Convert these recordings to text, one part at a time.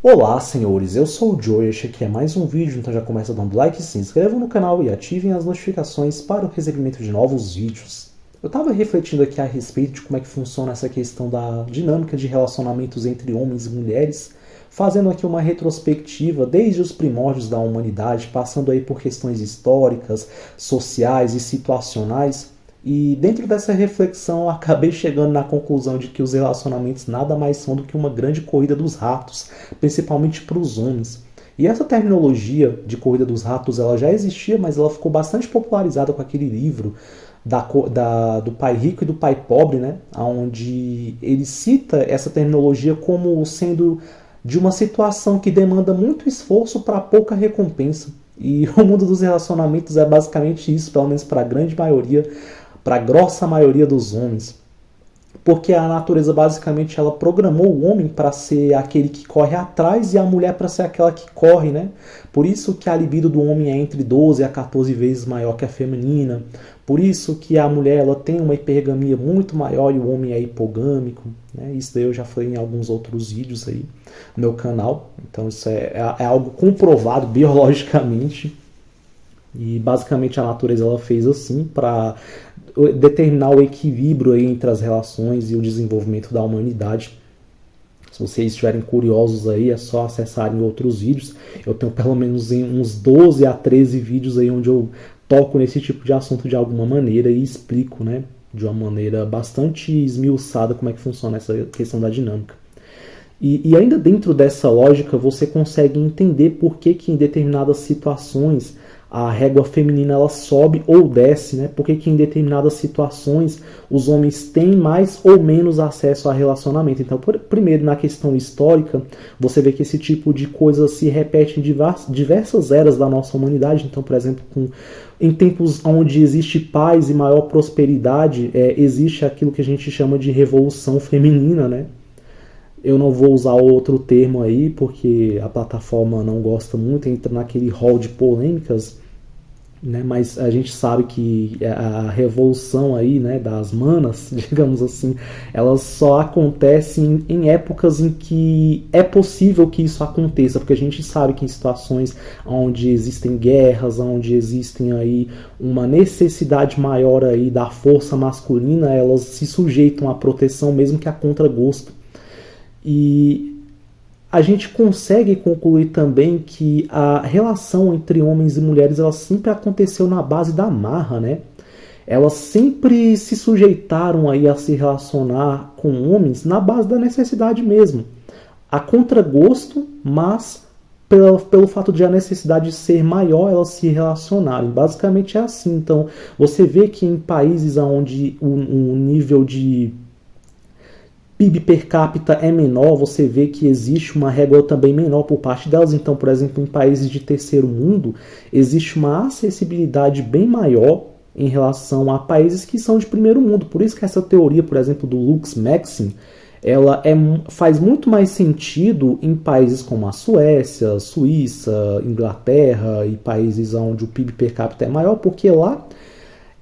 Olá, senhores, eu sou o Joey, este aqui é mais um vídeo, então já começa dando like, se inscrevam no canal e ativem as notificações para o recebimento de novos vídeos. Eu estava refletindo aqui a respeito de como é que funciona essa questão da dinâmica de relacionamentos entre homens e mulheres, fazendo aqui uma retrospectiva desde os primórdios da humanidade, passando aí por questões históricas, sociais e situacionais. E dentro dessa reflexão eu acabei chegando na conclusão de que os relacionamentos nada mais são do que uma grande corrida dos ratos, principalmente para os homens. E essa terminologia de corrida dos ratos ela já existia, mas ela ficou bastante popularizada com aquele livro do pai rico e do pai pobre, né? Onde ele cita essa terminologia como sendo de uma situação que demanda muito esforço para pouca recompensa. E o mundo dos relacionamentos é basicamente isso, pelo menos para a grande maioria, para a grossa maioria dos homens. Porque a natureza basicamente ela programou o homem para ser aquele que corre atrás e a mulher para ser aquela que corre, né? Por isso que a libido do homem é entre 12 a 14 vezes maior que a feminina. Por isso que a mulher ela tem uma hipergamia muito maior e o homem é hipogâmico, né? Isso daí eu já falei em alguns outros vídeos aí no meu canal. Então isso é algo comprovado biologicamente. E basicamente a natureza ela fez assim para determinar o equilíbrio aí entre as relações e o desenvolvimento da humanidade. Se vocês estiverem curiosos aí, é só acessarem outros vídeos. Eu tenho pelo menos uns 12 a 13 vídeos aí onde eu toco nesse tipo de assunto de alguma maneira e explico, né, de uma maneira bastante esmiuçada como é que funciona essa questão da dinâmica. E ainda dentro dessa lógica você consegue entender por que em determinadas situações a régua feminina ela sobe ou desce, né? Porque que em determinadas situações os homens têm mais ou menos acesso a relacionamento. Então, primeiro, na questão histórica, você vê que esse tipo de coisa se repete em diversas eras da nossa humanidade. Então, por exemplo, em tempos onde existe paz e maior prosperidade, existe aquilo que a gente chama de revolução feminina, né? Eu não vou usar outro termo aí, porque a plataforma não gosta muito, entra naquele hall de polêmicas, né? Mas a gente sabe que a revolução aí, né, das manas, digamos assim, elas só acontecem em épocas em que é possível que isso aconteça, porque a gente sabe que em situações onde existem guerras, onde existem aí uma necessidade maior aí da força masculina, elas se sujeitam à proteção mesmo que a contragosto. E a gente consegue concluir também que a relação entre homens e mulheres ela sempre aconteceu na base da marra, né? Elas sempre se sujeitaram aí a se relacionar com homens na base da necessidade mesmo. A contragosto, mas pelo fato de a necessidade ser maior, elas se relacionarem. Basicamente é assim. Então, você vê que em países onde o nível de PIB per capita é menor, você vê que existe uma régua também menor por parte delas. Então, por exemplo, em países de terceiro mundo, existe uma acessibilidade bem maior em relação a países que são de primeiro mundo. Por isso que essa teoria, por exemplo, do Lux Maxim, ela faz muito mais sentido em países como a Suécia, Suíça, Inglaterra e países onde o PIB per capita é maior, porque lá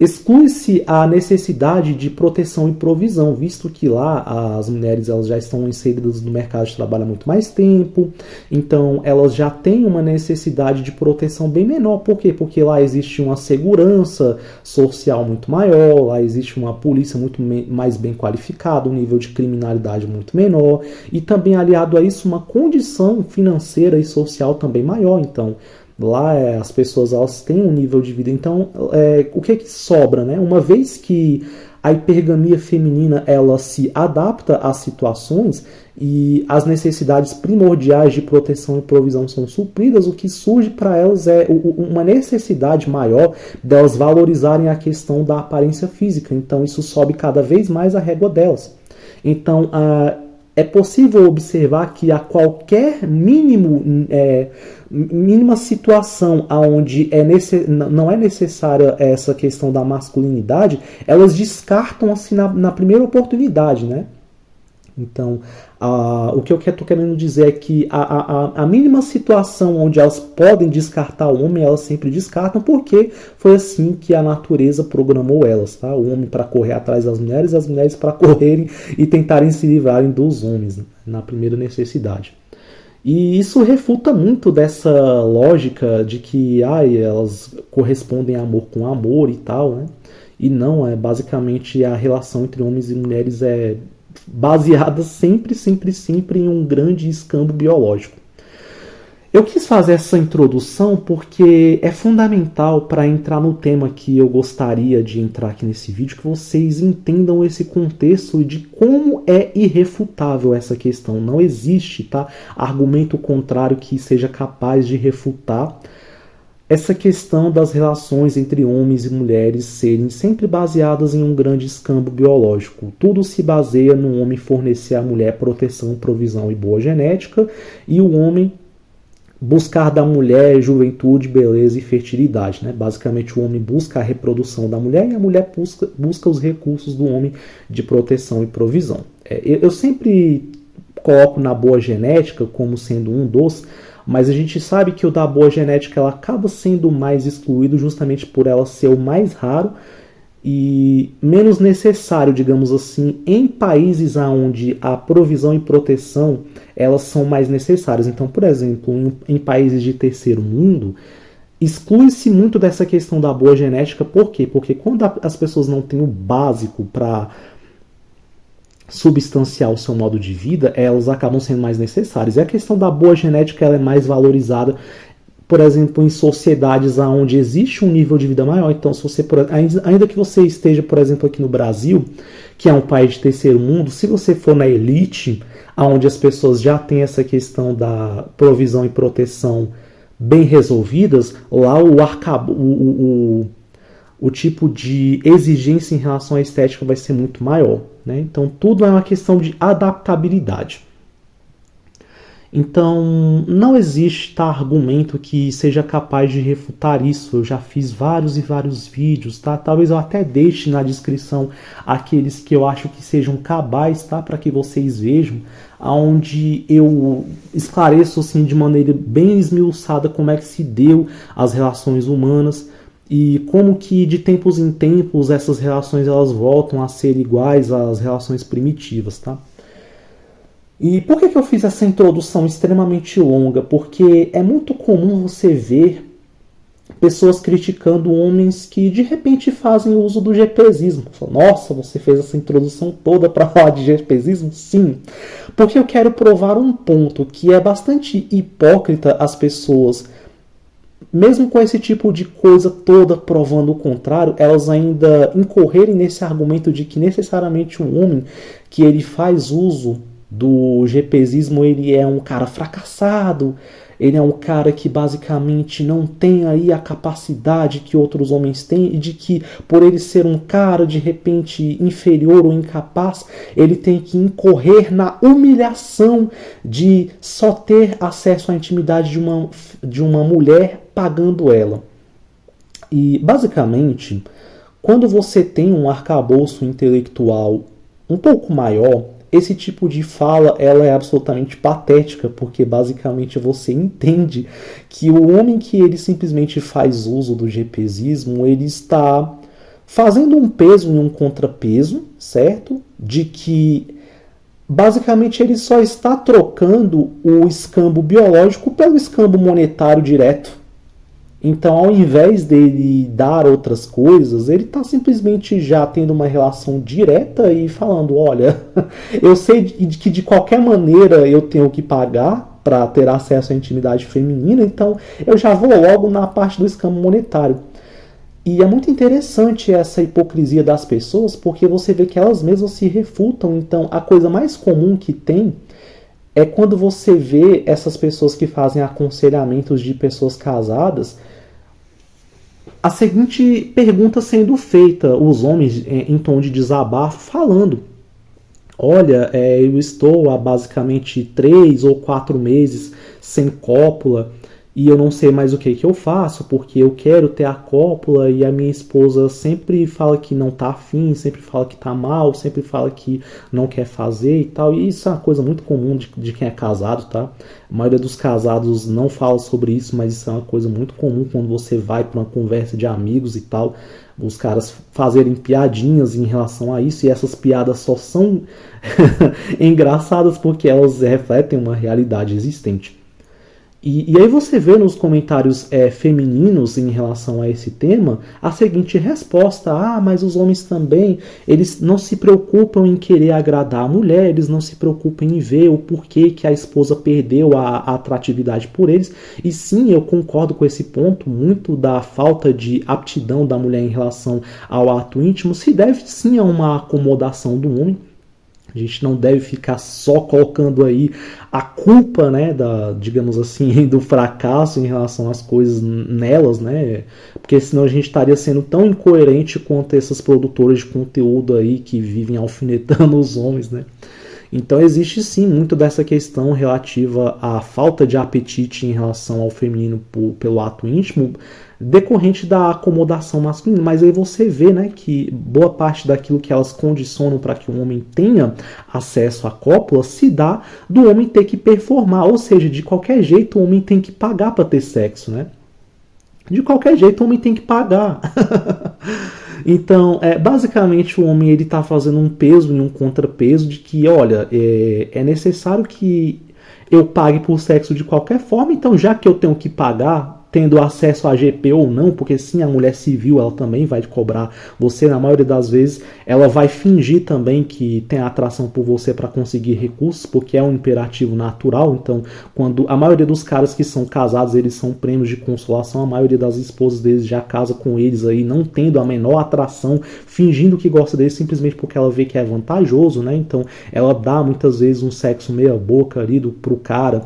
exclui-se a necessidade de proteção e provisão, visto que lá as mulheres elas já estão inseridas no mercado de trabalho há muito mais tempo, então elas já têm uma necessidade de proteção bem menor. Por quê? Porque lá existe uma segurança social muito maior, lá existe uma polícia muito mais bem qualificada, um nível de criminalidade muito menor, e também aliado a isso uma condição financeira e social também maior. Então, lá as pessoas elas têm um nível de vida. Então, o que sobra, né? Uma vez que a hipergamia feminina ela se adapta às situações e as necessidades primordiais de proteção e provisão são supridas, o que surge para elas é uma necessidade maior delas valorizarem a questão da aparência física. Então, isso sobe cada vez mais a régua delas. Então, é possível observar que a qualquer mínima situação onde não é necessária essa questão da masculinidade, elas descartam assim na primeira oportunidade, né? Então, o que eu estou querendo dizer é que a mínima situação onde elas podem descartar o homem, elas sempre descartam, porque foi assim que a natureza programou elas, tá? O homem para correr atrás das mulheres, as mulheres para correrem e tentarem se livrarem dos homens, né? Na primeira necessidade. E isso refuta muito dessa lógica de que elas correspondem a amor com amor e tal, né? E não, basicamente a relação entre homens e mulheres é baseada sempre, sempre, sempre em um grande escambo biológico. Eu quis fazer essa introdução porque é fundamental para entrar no tema que eu gostaria de entrar aqui nesse vídeo, que vocês entendam esse contexto de como é irrefutável essa questão. Não existe, tá, argumento contrário que seja capaz de refutar essa questão das relações entre homens e mulheres serem sempre baseadas em um grande escambo biológico. Tudo se baseia no homem fornecer à mulher proteção, provisão e boa genética, e o homem buscar da mulher juventude, beleza e fertilidade, né? Basicamente o homem busca a reprodução da mulher e a mulher busca os recursos do homem de proteção e provisão. Eu sempre coloco na boa genética como sendo um dos, mas a gente sabe que o da boa genética ela acaba sendo mais excluído justamente por ela ser o mais raro e menos necessário, digamos assim, em países onde a provisão e proteção elas são mais necessárias. Então, por exemplo, em países de terceiro mundo, exclui-se muito dessa questão da boa genética. Por quê? Porque quando as pessoas não têm o básico para substanciar o seu modo de vida, elas acabam sendo mais necessárias. E a questão da boa genética ela é mais valorizada, por exemplo, em sociedades onde existe um nível de vida maior. Então, se você, ainda que você esteja, por exemplo, aqui no Brasil, que é um país de terceiro mundo, se você for na elite, onde as pessoas já têm essa questão da provisão e proteção bem resolvidas, lá o tipo de exigência em relação à estética vai ser muito maior, né? Então, tudo é uma questão de adaptabilidade. Então, não existe argumento que seja capaz de refutar isso. Eu já fiz vários e vários vídeos, tá? Talvez eu até deixe na descrição aqueles que eu acho que sejam cabais, tá? Para que vocês vejam, onde eu esclareço assim, de maneira bem esmiuçada como é que se deu as relações humanas e como que de tempos em tempos essas relações elas voltam a ser iguais às relações primitivas, tá? E por que eu fiz essa introdução extremamente longa? Porque é muito comum você ver pessoas criticando homens que de repente fazem uso do GPzismo. Nossa, você fez essa introdução toda para falar de GPzismo? Sim, porque eu quero provar um ponto que é bastante hipócrita as pessoas, mesmo com esse tipo de coisa toda provando o contrário, elas ainda incorrerem nesse argumento de que necessariamente um homem que ele faz uso do GPzismo, ele é um cara fracassado, ele é um cara que basicamente não tem aí a capacidade que outros homens têm e de que por ele ser um cara de repente inferior ou incapaz, ele tem que incorrer na humilhação de só ter acesso à intimidade de uma mulher pagando ela. E basicamente, quando você tem um arcabouço intelectual um pouco maior, esse tipo de fala ela é absolutamente patética, porque basicamente você entende que o homem que ele simplesmente faz uso do GPzismo, ele está fazendo um peso e um contrapeso, certo? De que basicamente ele só está trocando o escambo biológico pelo escambo monetário direto. Então, ao invés dele dar outras coisas, ele está simplesmente já tendo uma relação direta e falando, olha, eu sei que de qualquer maneira eu tenho que pagar para ter acesso à intimidade feminina, então eu já vou logo na parte do escambo monetário. E é muito interessante essa hipocrisia das pessoas, porque você vê que elas mesmas se refutam. Então, a coisa mais comum que tem é quando você vê essas pessoas que fazem aconselhamentos de pessoas casadas, a seguinte pergunta sendo feita, os homens em tom de desabafo falando, olha, eu estou há basicamente 3 ou 4 meses sem cópula e eu não sei mais o que eu faço, porque eu quero ter a cópula e a minha esposa sempre fala que não tá afim, sempre fala que tá mal, sempre fala que não quer fazer e tal. E isso é uma coisa muito comum de quem é casado, tá? A maioria dos casados não fala sobre isso, mas isso é uma coisa muito comum quando você vai para uma conversa de amigos e tal, os caras fazerem piadinhas em relação a isso, e essas piadas só são engraçadas porque elas refletem uma realidade existente. E aí você vê nos comentários femininos em relação a esse tema a seguinte resposta: ah, mas os homens também, eles não se preocupam em querer agradar a mulher, eles não se preocupam em ver o porquê que a esposa perdeu a atratividade por eles. E sim, eu concordo com esse ponto, muito da falta de aptidão da mulher em relação ao ato íntimo se deve sim a uma acomodação do homem. A gente não deve ficar só colocando aí a culpa, né, digamos assim, do fracasso em relação às coisas nelas, né? Porque senão a gente estaria sendo tão incoerente quanto essas produtoras de conteúdo aí que vivem alfinetando os homens, né? Então existe sim muito dessa questão relativa à falta de apetite em relação ao feminino pelo ato íntimo, decorrente da acomodação masculina. Mas aí você vê, né, que boa parte daquilo que elas condicionam para que o homem tenha acesso à cópula se dá do homem ter que performar, ou seja, de qualquer jeito o homem tem que pagar para ter sexo, né? De qualquer jeito o homem tem que pagar. Então, basicamente o homem ele está fazendo um peso e um contrapeso de que, olha, é necessário que eu pague por sexo de qualquer forma, então já que eu tenho que pagar, tendo acesso a GP ou não, porque sim, a mulher civil ela também vai cobrar você, na maioria das vezes ela vai fingir também que tem atração por você para conseguir recursos, porque é um imperativo natural. Então, quando a maioria dos caras que são casados, eles são prêmios de consolação, a maioria das esposas deles já casa com eles aí, não tendo a menor atração, fingindo que gosta deles simplesmente porque ela vê que é vantajoso, né? Então, ela dá muitas vezes um sexo meia boca ali pro cara,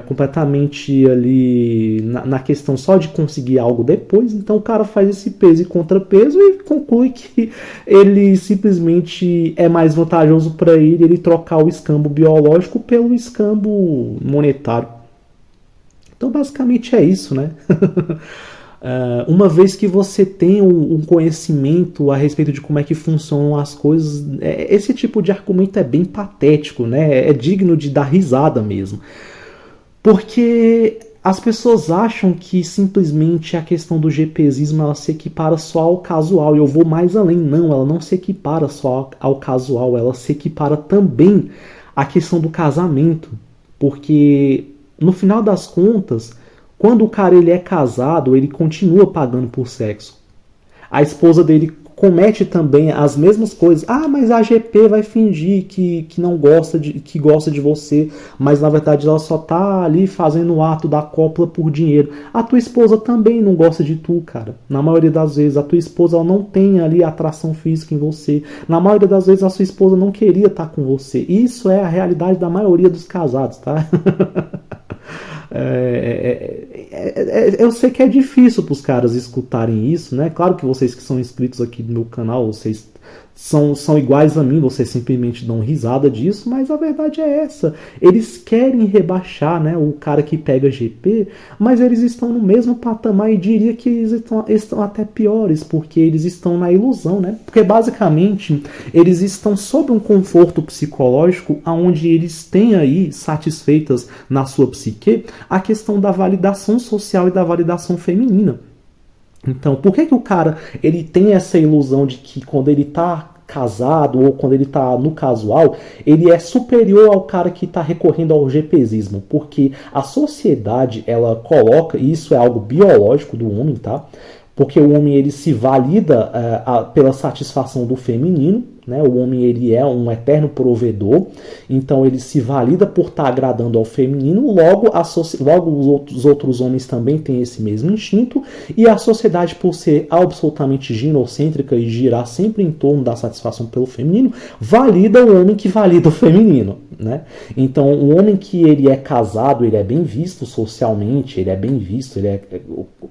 completamente ali na questão só de conseguir algo depois. Então o cara faz esse peso e contrapeso e conclui que ele simplesmente é mais vantajoso para ele trocar o escambo biológico pelo escambo monetário. Então basicamente é isso, né? Uma vez que você tem um conhecimento a respeito de como é que funcionam as coisas, esse tipo de argumento é bem patético, né? É digno de dar risada mesmo. Porque as pessoas acham que simplesmente a questão do GPzismo ela se equipara só ao casual. E eu vou mais além. Não, ela não se equipara só ao casual. Ela se equipara também à questão do casamento. Porque, no final das contas, quando o cara ele é casado, ele continua pagando por sexo. A esposa dele comete também as mesmas coisas. Ah, mas a GP vai fingir que não gosta que gosta de você, mas na verdade ela só tá ali fazendo o ato da cópula por dinheiro. A tua esposa também não gosta de tu, cara. Na maioria das vezes a tua esposa ela não tem ali atração física em você. Na maioria das vezes a sua esposa não queria estar com você. Isso é a realidade da maioria dos casados, tá? Eu sei que é difícil para os caras escutarem isso, né? Claro que vocês que são inscritos aqui no meu canal, vocês são iguais a mim, vocês simplesmente dão risada disso, mas a verdade é essa. Eles querem rebaixar, né, o cara que pega GP, mas eles estão no mesmo patamar e diria que eles estão até piores, porque eles estão na ilusão, né? Porque basicamente eles estão sob um conforto psicológico onde eles têm aí satisfeitas na sua psique a questão da validação social e da validação feminina. Então, por que o cara ele tem essa ilusão de que quando ele tá casado ou quando ele tá no casual, ele é superior ao cara que tá recorrendo ao GPzismo? Porque a sociedade, ela coloca, e isso é algo biológico do homem, tá? Porque o homem ele se valida pela satisfação do feminino, né? O homem ele é um eterno provedor, então ele se valida por estar agradando ao feminino, logo os outros homens também têm esse mesmo instinto, e a sociedade, por ser absolutamente ginocêntrica e girar sempre em torno da satisfação pelo feminino, valida o homem que valida o feminino, né? Então o homem que ele é casado, ele é bem visto socialmente, ele é bem visto, ele é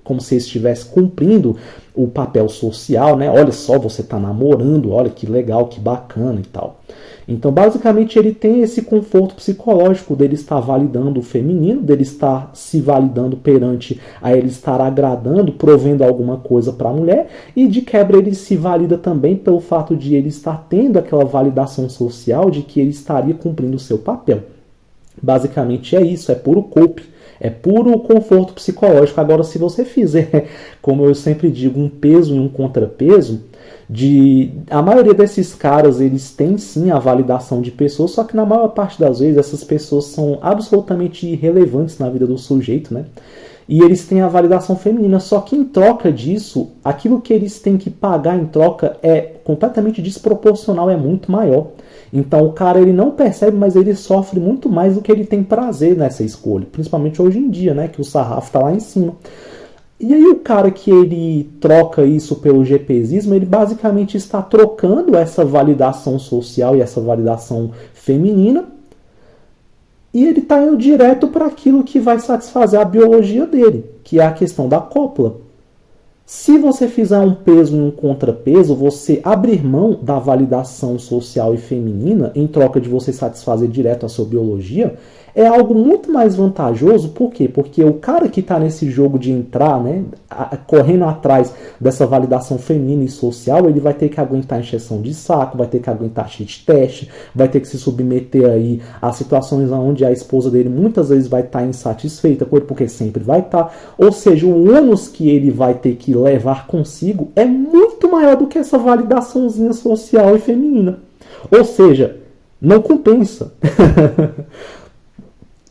como se estivesse cumprindo o papel social, né? Olha só, você está namorando, olha que legal, que bacana e tal. Então, basicamente, ele tem esse conforto psicológico dele estar validando o feminino, dele estar se validando perante a ele estar agradando, provendo alguma coisa para a mulher, e de quebra ele se valida também pelo fato de ele estar tendo aquela validação social de que ele estaria cumprindo o seu papel. Basicamente é isso, é puro cope. É puro conforto psicológico. Agora, se você fizer, como eu sempre digo, um peso e um contrapeso, a maioria desses caras, eles têm sim a validação de pessoas, só que na maior parte das vezes essas pessoas são absolutamente irrelevantes na vida do sujeito, né? E eles têm a validação feminina, só que em troca disso, aquilo que eles têm que pagar em troca é completamente desproporcional, é muito maior. Então o cara, ele não percebe, mas ele sofre muito mais do que ele tem prazer nessa escolha, principalmente hoje em dia, né, que o sarrafo tá lá em cima. E aí o cara que ele troca isso pelo GPzismo, ele basicamente está trocando essa validação social e essa validação feminina, e ele está indo direto para aquilo que vai satisfazer a biologia dele, que é a questão da cópula. Se você fizer um peso e um contrapeso, você abrir mão da validação social e feminina em troca de você satisfazer direto a sua biologia, é algo muito mais vantajoso. Por quê? Porque o cara que está nesse jogo de entrar, né, correndo atrás dessa validação feminina e social, ele vai ter que aguentar encheção de saco, vai ter que aguentar shit test, vai ter que se submeter aí a situações onde a esposa dele muitas vezes vai estar insatisfeita com ele, porque sempre vai estar. Ou seja, o ônus que ele vai ter que levar consigo é muito maior do que essa validaçãozinha social e feminina. Ou seja, não compensa.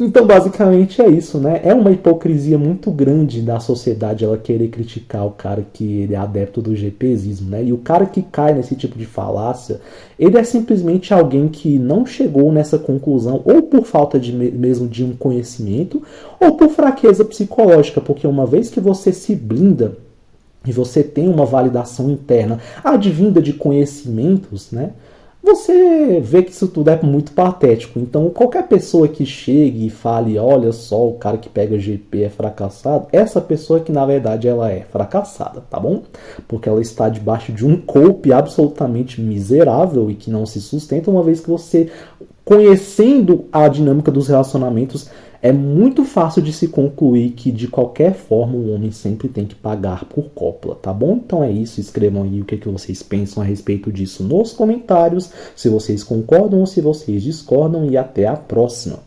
Então, basicamente é isso, né? É uma hipocrisia muito grande da sociedade ela querer criticar o cara que ele é adepto do GPzismo, né? E o cara que cai nesse tipo de falácia, ele é simplesmente alguém que não chegou nessa conclusão, ou por falta mesmo de um conhecimento, ou por fraqueza psicológica, porque uma vez que você se blinda e você tem uma validação interna advinda de conhecimentos, né? Você vê que isso tudo é muito patético. Então, qualquer pessoa que chegue e fale, olha só, o cara que pega GP é fracassado, essa pessoa que na verdade ela é fracassada, tá bom? Porque ela está debaixo de um golpe absolutamente miserável e que não se sustenta, uma vez que você, conhecendo a dinâmica dos relacionamentos, é muito fácil de se concluir que, de qualquer forma, o homem sempre tem que pagar por cópula, tá bom? Então é isso, escrevam aí o que vocês pensam a respeito disso nos comentários, se vocês concordam ou se vocês discordam, e até a próxima.